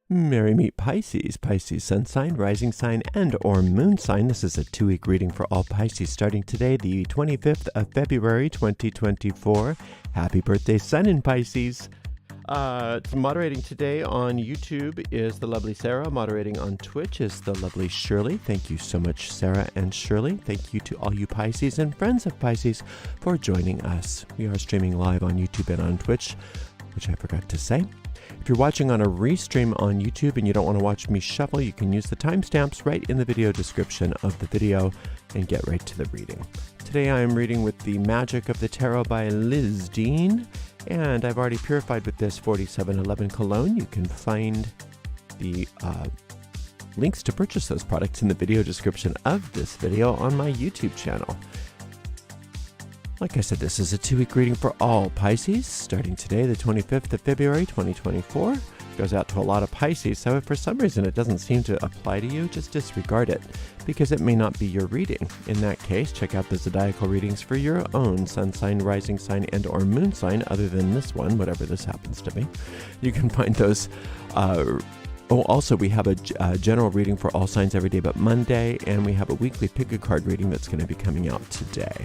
Merry meet Pisces, Pisces sun sign, rising sign, and or moon sign. This is a 2-week reading for all Pisces starting today, the 25th of February, 2024. Happy birthday, Sun in Pisces. Moderating today on YouTube is the lovely Sarah. Moderating on Twitch is the lovely Shirley. Thank you so much, Sarah and Shirley. Thank you to all you Pisces and friends of Pisces for joining us. We are streaming live on YouTube and on Twitch, which I forgot to say. If you're watching on a restream on YouTube and you don't want to watch me shuffle, you can use the timestamps right in the video description of the video and get right to the reading. Today I am reading with The Magic of the Tarot by Liz Dean, and I've already purified with this 4711 cologne. You can find the links to purchase those products in the video description of this video on my YouTube channel. Like I said, this is a 2-week reading for all Pisces, starting today, the 25th of February, 2024. It goes out to a lot of Pisces, so if for some reason it doesn't seem to apply to you, just disregard it, because it may not be your reading. In that case, check out the zodiacal readings for your own sun sign, rising sign, and or moon sign, other than this one, whatever this happens to be. You can find those... also, we have a general reading for all signs every day but Monday, and we have a weekly pick-a-card reading that's going to be coming out today.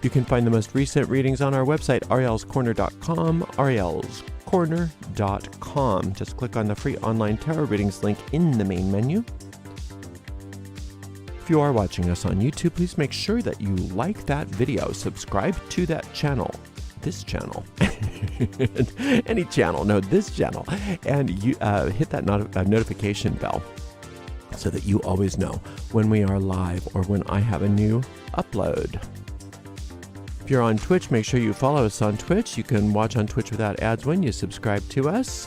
You can find the most recent readings on our website, arielscorner.com, arielscorner.com. Just click on the free online tarot readings link in the main menu. If you are watching us on YouTube, please make sure that you like that video, subscribe to that channel, this channel, any channel, no, this channel, and you hit that notification bell so that you always know when we are live or when I have a new upload. If you're on Twitch, make sure you follow us on Twitch. You can watch on Twitch without ads when you subscribe to us.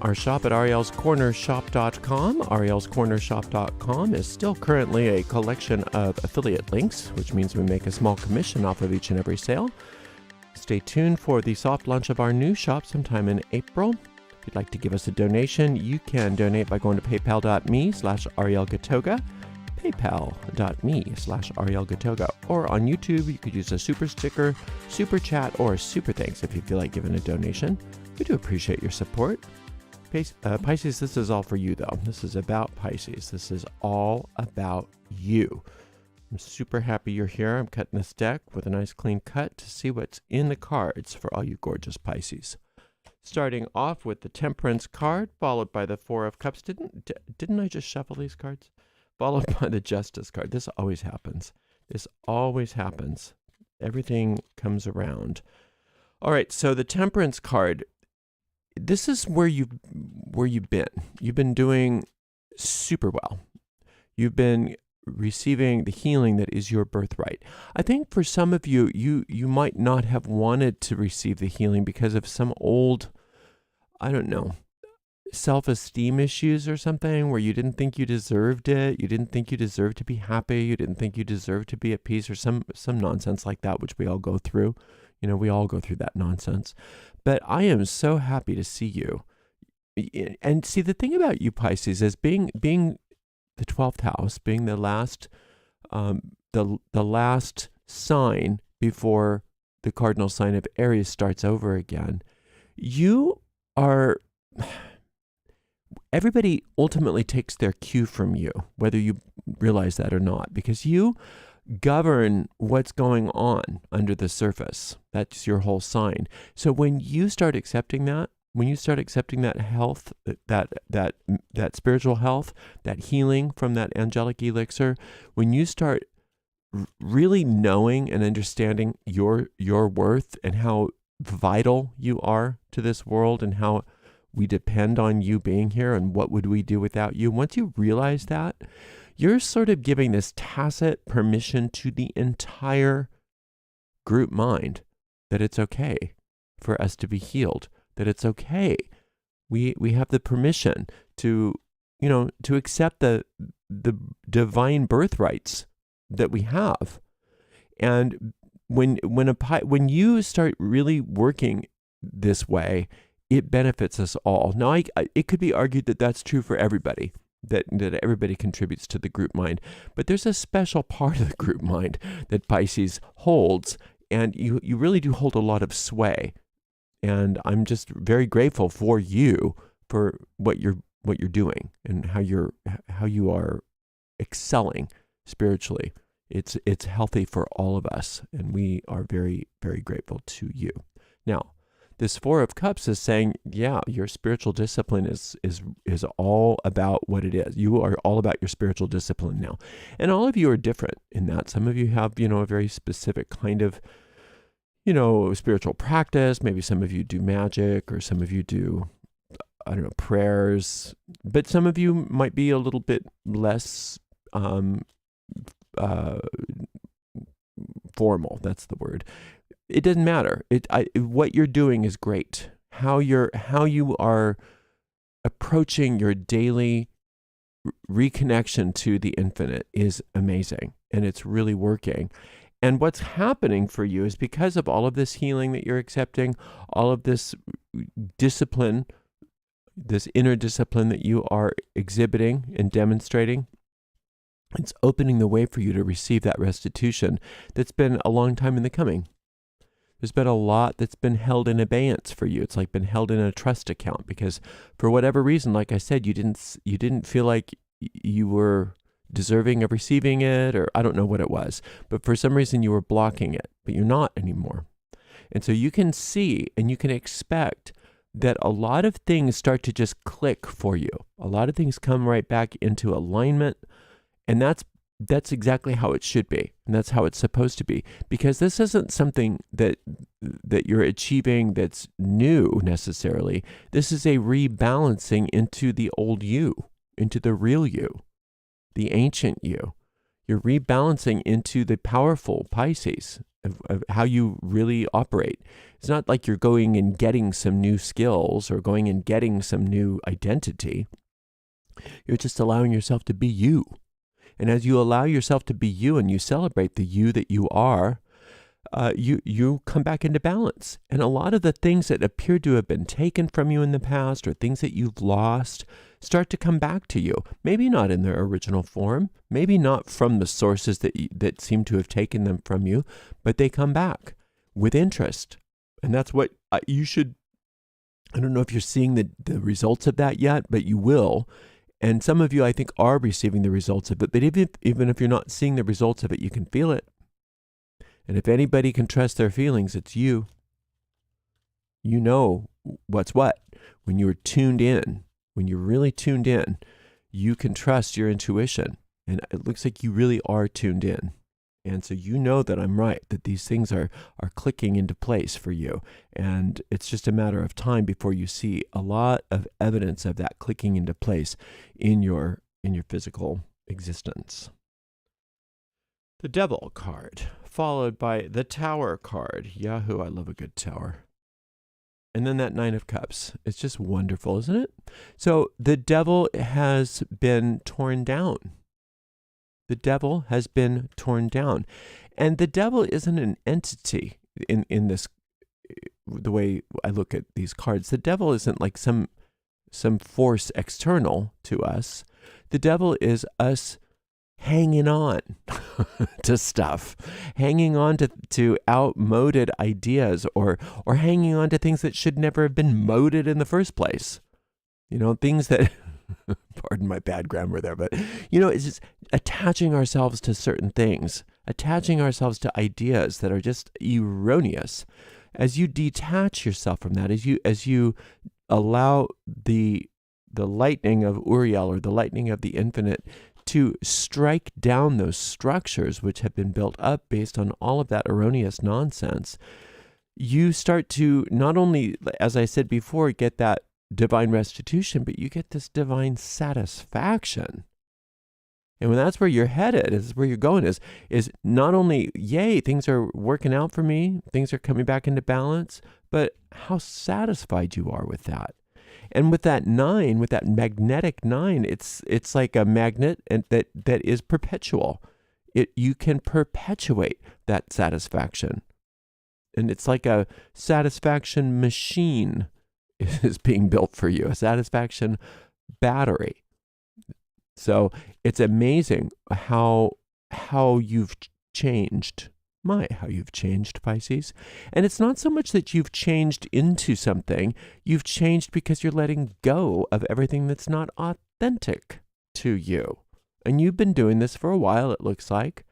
Our shop at arielscornershop.com. arielscornershop.com is still currently a collection of affiliate links, which means we make a small commission off of each and every sale. Stay tuned for the soft launch of our new shop sometime in April. If you'd like to give us a donation, you can donate by going to paypal.me/arielgatoga. paypal.me/arielgatoga, or on YouTube you could use a super sticker, super chat, or super thanks if you feel like giving a donation. We do appreciate your support. Pisces, this is all for you though. This is about Pisces. This is all about you. I'm super happy you're here. I'm cutting this deck with a nice clean cut to see what's in the cards for all you gorgeous Pisces. Starting off with the Temperance card, followed by the Four of Cups. Didn't I just shuffle these cards? Followed by the Justice card. This always happens. This always happens. Everything comes around. All right, so the Temperance card. This is where you've been. You've been doing super well. You've been receiving the healing that is your birthright. I think for some of you, you might not have wanted to receive the healing because of some old, I don't know, self-esteem issues or something, where you didn't think you deserved it, you didn't think you deserved to be happy, you didn't think you deserved to be at peace, or some nonsense like that, which we all go through. You know, we all go through that nonsense. But I am so happy to see you. And see, the thing about you Pisces is being the 12th house, being the last the last sign before the cardinal sign of Aries starts over again. You are... Everybody ultimately takes their cue from you, whether you realize that or not, because you govern what's going on under the surface. That's your whole sign. So when you start accepting that, health, that spiritual health, that healing from that angelic elixir, when you start really knowing and understanding your worth and how vital you are to this world and how we depend on you being here, and what would we do without you? Once you realize that, you're sort of giving this tacit permission to the entire group mind that it's okay for us to be healed, that it's okay. We have the permission to, to accept the divine birthrights that we have. And when you start really working this way, it benefits us all. Now, it could be argued that that's true for everybody, that everybody contributes to the group mind. But there's a special part of the group mind that Pisces holds, and you really do hold a lot of sway And I'm just very grateful for you for what you're doing and how you are excelling spiritually. It's healthy for all of us, and we are very, very grateful to you. Now, this Four of Cups is saying, yeah, your spiritual discipline is all about what it is. You are all about your spiritual discipline now. And all of you are different in that. Some of you have, a very specific kind of, spiritual practice. Maybe some of you do magic, or some of you do, I don't know, prayers. But some of you might be a little bit less formal. That's the word. It doesn't matter. What you're doing is great. How you are approaching your daily reconnection to the infinite is amazing, and it's really working. And what's happening for you is because of all of this healing that you're accepting, all of this discipline, this inner discipline that you are exhibiting and demonstrating, it's opening the way for you to receive that restitution that's been a long time in the coming. There's been a lot that's been held in abeyance for you. It's like been held in a trust account because for whatever reason, like I said, you didn't feel like you were deserving of receiving it, or I don't know what it was, but for some reason you were blocking it, but you're not anymore. And so you can see and you can expect that a lot of things start to just click for you. A lot of things come right back into alignment, and that's exactly how it should be, and that's how it's supposed to be, because this isn't something that you're achieving that's new necessarily. This is a rebalancing into the old you, into the real you, the ancient you. You're rebalancing into the powerful Pisces of how you really operate. It's not like you're going and getting some new skills or going and getting some new identity. You're just allowing yourself to be you. And as you allow yourself to be you and you celebrate the you that you are, you come back into balance. And a lot of the things that appear to have been taken from you in the past or things that you've lost start to come back to you. Maybe not in their original form, maybe not from the sources that seem to have taken them from you, but they come back with interest. And that's what you should, I don't know if you're seeing the results of that yet, but you will. And some of you, I think, are receiving the results of it. But even if you're not seeing the results of it, you can feel it. And if anybody can trust their feelings, it's you. You know what's what. When you're tuned in, when you're really tuned in, you can trust your intuition. And it looks like you really are tuned in. And so you know that I'm right, that these things are clicking into place for you. And it's just a matter of time before you see a lot of evidence of that clicking into place in your physical existence. The Devil card, followed by the Tower card. Yahoo, I love a good tower. And then that Nine of Cups. It's just wonderful, isn't it? So the Devil has been torn down. The devil has been torn down. And the devil isn't an entity in this, the way I look at these cards. The devil isn't like some force external to us. The devil is us hanging on to stuff, hanging on to outmoded ideas or hanging on to things that should never have been moded in the first place. Things that... Pardon my bad grammar there, but it's just attaching ourselves to certain things, attaching ourselves to ideas that are just erroneous. As you detach yourself from that, as you allow the lightning of Ariel, or the lightning of the infinite, to strike down those structures which have been built up based on all of that erroneous nonsense, you start to not only, as I said before, get that divine restitution, but you get this divine satisfaction. And when that's where you're headed, is where you're going, is not only, yay, things are working out for me, things are coming back into balance, but how satisfied you are with that. And with that 9, with that magnetic 9, it's like a magnet and that is perpetual. You can perpetuate that satisfaction. And it's like a satisfaction machine is being built for you, a satisfaction battery. So it's amazing how you've changed My, how you've changed, Pisces. And it's not so much that you've changed into something, you've changed because you're letting go of everything that's not authentic to you. And you've been doing this for a while, it looks like.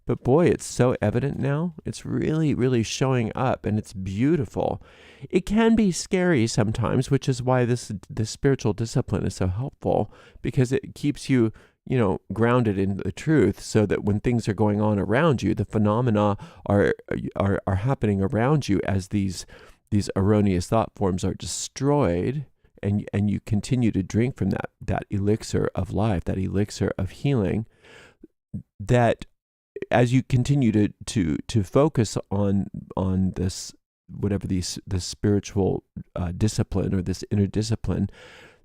But boy, it's so evident now. It's really, really showing up, and it's beautiful. It can be scary sometimes, which is why this spiritual discipline is so helpful, because it keeps you, grounded in the truth, so that when things are going on around you, the phenomena are happening around you as these erroneous thought forms are destroyed, and you continue to drink from that elixir of life, that elixir of healing, that as you continue to focus on this, whatever this spiritual discipline or this inner discipline,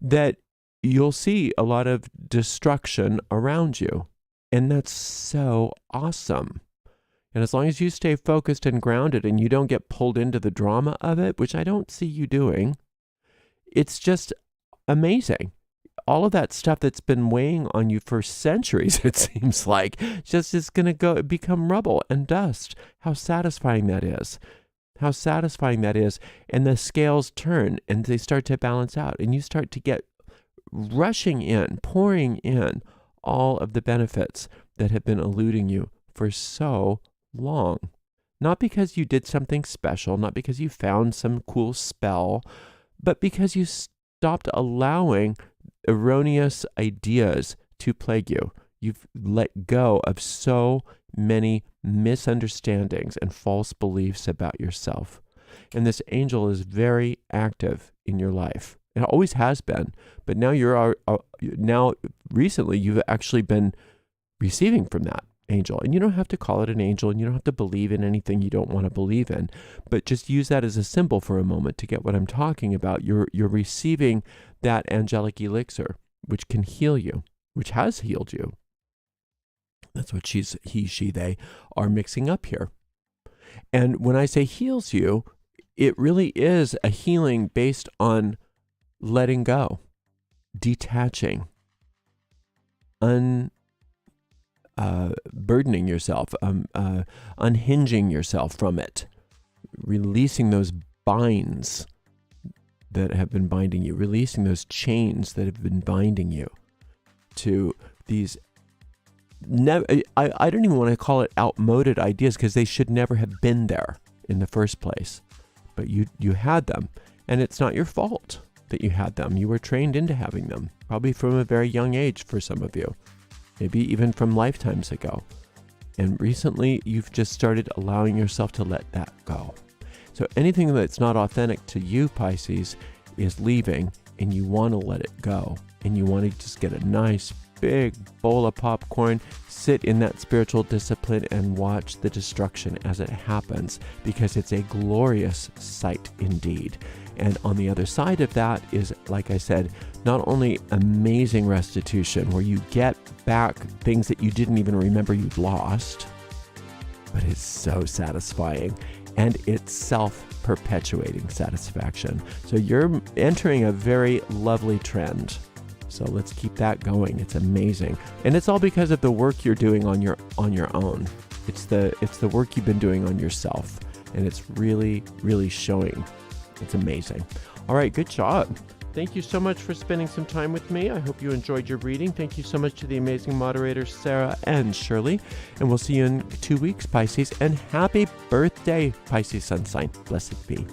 that you'll see a lot of destruction around you. And that's so awesome. And as long as you stay focused and grounded and you don't get pulled into the drama of it, which I don't see you doing, it's just amazing. All of that stuff that's been weighing on you for centuries, it seems like, just is going to become rubble and dust. How satisfying that is. How satisfying that is. And the scales turn and they start to balance out. And you start to get rushing in, pouring in all of the benefits that have been eluding you for so long. Not because you did something special, not because you found some cool spell, but because you stopped allowing erroneous ideas to plague you. You've let go of so many misunderstandings and false beliefs about yourself. And this angel is very active in your life. It always has been, but now now recently you've actually been receiving from that angel. And you don't have to call it an angel, and you don't have to believe in anything you don't want to believe in, but just use that as a symbol for a moment to get what I'm talking about. You're receiving that angelic elixir, which can heal you, which has healed you. That's what they are mixing up here. And when I say heals you, it really is a healing based on letting go, detaching, burdening yourself, unhinging yourself from it, releasing those binds that have been binding you, releasing those chains that have been binding you to these, I don't even want to call it outmoded ideas, because they should never have been there in the first place. But you had them, and it's not your fault that you had them. You were trained into having them, probably from a very young age for some of you, maybe even from lifetimes ago. And recently, you've just started allowing yourself to let that go. So anything that's not authentic to you, Pisces, is leaving, and you want to let it go. And you want to just get a nice big bowl of popcorn, sit in that spiritual discipline, and watch the destruction as it happens, because it's a glorious sight indeed. And on the other side of that is, like I said, not only amazing restitution, where you get back things that you didn't even remember you'd lost, but it's so satisfying, and it's self-perpetuating satisfaction. So you're entering a very lovely trend. So let's keep that going. It's amazing. And it's all because of the work you're doing on your own. It's the work you've been doing on yourself. And it's really, really showing. It's amazing. All right, good job. Thank you so much for spending some time with me. I hope you enjoyed your reading. Thank you so much to the amazing moderators, Sarah and Shirley. And we'll see you in 2 weeks, Pisces. And happy birthday, Pisces sun sign. Blessed be.